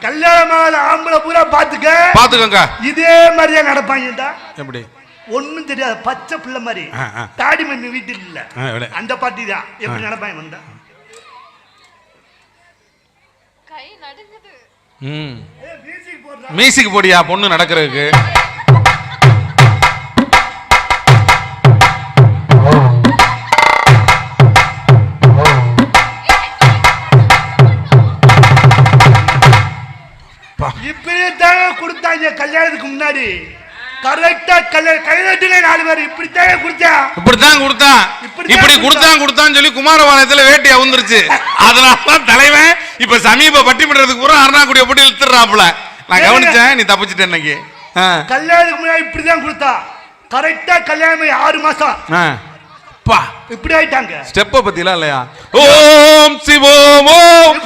கல்யாணமான ஆம்பளை பூரா பாத்துக்கங்க. இதே மாதிரியா நடப்பாங்கடா. எப்படி? ஒண்ணும் தெரியாது, பச்சை பிள்ளை மாதிரி. தாடி மண்ணு வீட்டில் இல்ல, அந்த பாட்டி தான். எப்படி நடப்பாங்க வந்தா? மியூசிக் போடியா பொண்ணு நடக்கிறதுக்கு. இப்படியே தாங்க கொடுத்தாங்க கல்யாணத்துக்கு முன்னாடி. கரெக்டா கைநாட்டுல 4 பேர் இப்படித்தான் கொடுத்தான். இப்படி கொடுத்தான்னு சொல்லி குமாரபாளையத்துல வேட்டி அவுந்துருச்சு. அதனாலதான் தலைவன் இப்ப சமீப பட்டிமன்றத்துக்கு பூரா அருணாக்குடிய போட்டு இழுத்துறாப்புல. நான் கவனிச்சேன், நீ தப்பிச்சுட்ட. இன்னைக்கு கல்யாணத்துக்கு முன்னாடி இப்படிதான் கொடுத்தா. கரெக்டா கல்யாணம் 6 மாசம் இப்படி ஆயிட்டாங்க. ஸ்டெப்ப பத்திலாம் இல்லையா? ஓம் சிவோம் ஓம்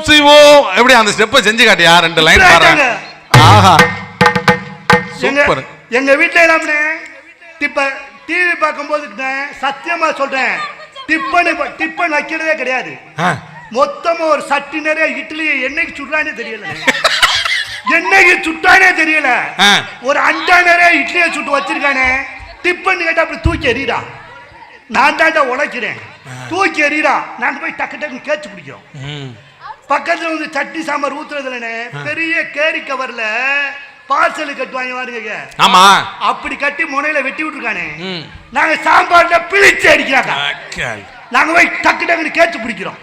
சிவோம். எப்படி அந்த ஸ்டெப்ப செஞ்சு காட்டியா? 2 லைன் பாருங்க. ஆஹா சூப்பர். எங்க வீட்டுல எல்லாமே டிவி பார்க்கும்போது சத்தியமா சொல்றேன், டிப்பன் வைக்கிறதே கிடையாது. மொத்தமா ஒரு சட்டி நிறைய இட்லி என்னைக்கு சுட்டானே தெரியல. ஒரு அண்டா நிறைய இட்லியை சுட்டு வச்சிருக்கானே. டிப்பன் கேட்டா அப்படி தூக்கி எறிடா. நான் தாண்டா உழைக்கிறேன், தூக்கி எறிடா. நாங்க போய் டக்கு டக்குன்னு கேச்சு பிடிக்கிறோம். பக்கத்துல வந்து சட்டி சாம்பார் ஊத்துறதுல பெரிய கேரி கவர்ல பார்சல் கட்டுவாங்க பாருங்க. ஆமா, அப்படி கட்டி முனையில வெட்டி விட்டுருக்கானே. நாங்க சாம்பார்ல பிழிச்சு அடிக்கிறாங்க. நாங்க போய் டக்கு டக்குன்னு கேச்சு பிடிக்கிறோம்.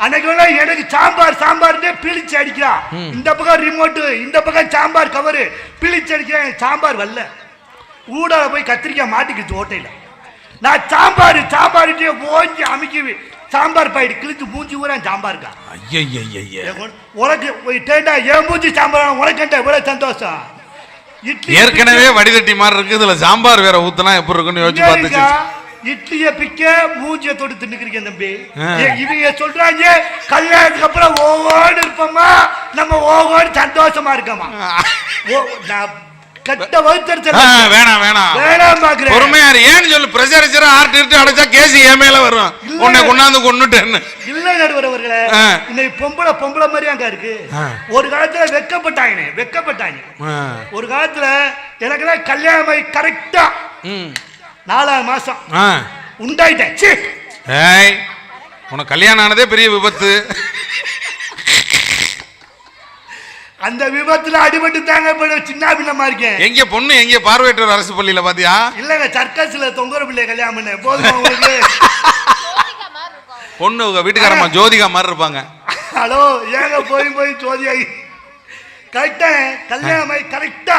அன்னைக்கு எனக்கு சாம்பார் பிழிச்சு அடிக்கிறான். இந்த பக்கம் ரிமோட்டு, இந்த பக்கம் சாம்பார் கவரு பிழிச்சு அடிக்கிறேன். சாம்பார் வரல. ஊடால போய் கத்திரிக்காய் மாட்டிக்கிச்சு ஓட்டையில. நான் சாம்பார் ஓஞ்சி அமைக்கி சாம்பார் பாயிட்டு கிழிச்சு மூஞ்சி ஊரா சாம்பாருக்கா. உனக்கு என் மூஞ்சி சாம்பார் உனக்கு இவ்வளவு சந்தோஷம். ஏற்கனவே வடிதட்டி மாதிரி இருக்கு, இதுல சாம்பார் வேற ஊத்துனா எப்படி இருக்குன்னு யோசிச்சு பார்த்துச்சு. இட்லிய பிக்க மூஞ்சிய தொட்டு தின்னுக்கிறீங்க தம்பி. இவங்க சொல்றாங்க கல்யாணத்துக்கு அப்புறம் ஓகோடு இருப்போமா, நம்ம ஓகோடு சந்தோஷமா இருக்கமா. கட்ட வகுத்தறிச்சல் வேணாம் பாக்குறேன். பொறுமையா ஏன்னு சொல்லு. பிரஷர் ஆர்ட் அடைச்சா கேஸ் என் மேல வரும். உன்னை கொண்டாந்து கொன்னுட்டேன்னு இல்ல நடுவர் அவர்களே. இன்னைக்கு பொம்பளை மாதிரி அங்க இருக்கு. ஒரு காலத்துல வெக்கப்பட்டாங்க. ஒரு காலத்துல எனக்கு கல்யாணம் கரெக்டா 4 மாசம் உண்டாயிட்டேன். உனக்கு கல்யாணம் ஆனதே பெரிய விபத்து. அந்த விபத்துல அடிபட்டு தாங்க சின்ன பிள்ளமா இருக்கேன். எங்க பொண்ணு எங்க பார்வையற்றோர் அரசு பள்ளியில பாத்தியா? இல்லங்க, சர்க்கஸ்ல தொங்குற பிள்ளை கல்யாணம் பண்ண போதும் உங்களுக்கு. பொண்ணு உங்க வீட்டுக்காரமா ஜோதிகா மாதிரி இருப்பாங்க. ஹலோ, ஏங்க போய் ஜோதிகா கரெக்டா கல்யாணம் ஆகி கரெக்டா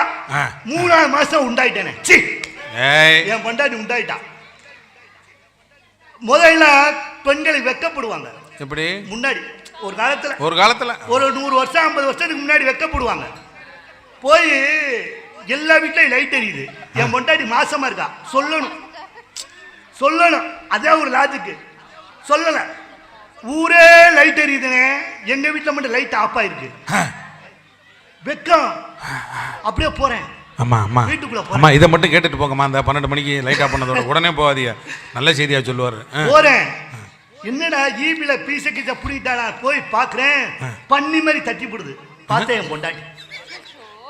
3 மாசம் உண்டாயிட்டேனே. என் பொண்டாட்டி உண்டாயிட்டான். முதல்ல பெண்களை வெக்கப்படுவாங்க. எப்படி? முன்னாடி ஒரு காலத்துல ஒரு 100 வருஷம் 50 வருஷத்துக்கு முன்னாடி வெக்கப்படுவாங்க. போய் எல்லா வீட்லயும் லைட் எரியுது. என் பொண்டாட்டி மாசமா இருக்கா, சொல்லணும். அதே ஒரு லாஜிக்கு சொல்லல. ஊரே லைட் எரியுதுன்னு எங்க வீட்டுல மட்டும் லைட் ஆஃப் ஆயிருக்கு. வெக்கம். அப்படியே போறேன். வீட்டுக்குள்ள இதை மட்டும் கேட்டுட்டு போங்கம்மா. அந்த 12 மணிக்கு லைட் ஆஃப் பண்ணதோட உடனே போகாதீங்க. நல்ல செய்தியா சொல்லுவாரு. போறேன். என்னடா ஈபில பீச கிச்ச புடிட்டானா போய் பாக்குறேன். பன்னி மாதிரி தட்டி போடுது. பார்த்தேன் என் பொண்டாட்டி.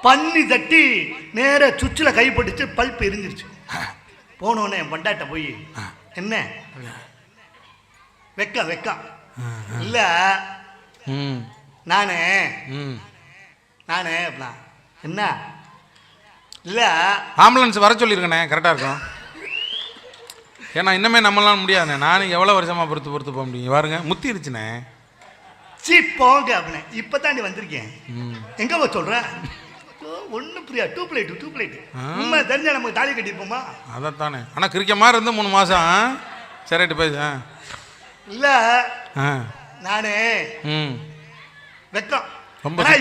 பன்னி தட்டி நேர சுவிட்சில் கை போட்டுச்சு, பல்ப் எரிஞ்சிருச்சு. போனோடனே என் பொண்டாட்ட போய் என்ன வெக்கம் இல்ல நானே என்ன இல்ல ஆம்புலன்ஸ் வர சொல்லிருக்கேனே, கரெக்டா இருக்கும். ஏன்னா இன்னமே நம்மளால முடியாதுண்ணே. நானும் எவ்வளோ வருஷமா பொறுத்து போக முடியும். பாருங்க முத்திருச்சுண்ணே. போங்க அப்படின்னே. இப்பதான் நீ வந்திருக்கேன். எங்க போய் சொல்ற? ஒன்னும் புரியா. 2 பிளேட் உண்மை தெரிஞ்சா நமக்கு தாலி கட்டிருப்போமா? அதைத்தானே. ஆனா கிரிக்க மாதிரி இருந்து 3 மாசம் சரிட்டு போய் இல்ல நானே வெக்கம்.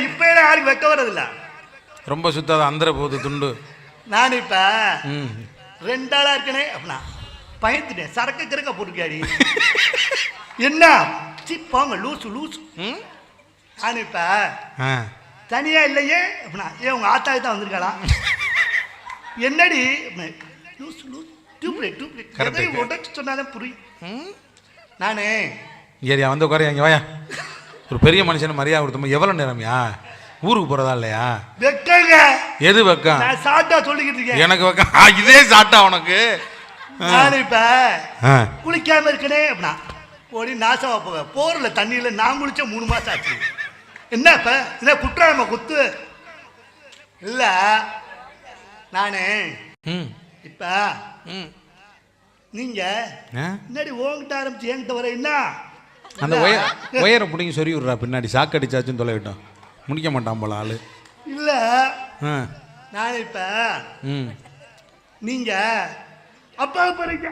இப்ப யாருக்கு வெக்க வர்றதில்ல. ரொம்ப சுத்தாத அந்தர போகுது துண்டு. நான் இப்ப 2 ஆளா இருக்கனே அப்படின்னா பயந்துட்டேன். சரக்கு கிரக்க போட்டுக்காடி என்ன போங்க லூசு. நான் இப்ப தனியா இல்லையே அப்படின்னா ஏன் உங்க ஆத்தாக்கு தான் வந்திருக்காளா? என்னடி உடச்சு சொன்னாதான் புரியும். நானே ஏரியா வந்து உட்காரு. அங்க வாயா. ஒரு பெரிய மனுஷன் மரியாதை கொடுத்தோம். எவ்வளவு நேரம்யா? ஊருக்கு போறதா இல்லையா? வெக்கங்க. எது வெக்கம்? நான் சாட்டா சொல்லிக்கிட்டு இருக்கேன். எனக்கு வெக்கம். இதே சாட்டா உனக்கு? நான் இப்ப குளிக்காம இருக்கனே அப்படின்னா போடி நாசமா போக போறல தண்ணியில நான் குளிச்ச 3 மாசம் ஆச்சு. என்ன இப்ப இத குற்றாம குத்து இல்ல. நானு இப்ப நீங்க முன்னாடி ஓங்கிட்ட ஆரம்பிச்சு என்கிட்ட வர என்ன அந்த ஒயரை பிடிங்கி சொறி விடுறா பின்னாடி. சாக்கு அடிச்சாச்சுன்னு தொலைவிட்டோம். முடிக்க மாட்டான் போல ஆளு. இல்ல நான் இப்ப நீங்க அப்பா போறீங்க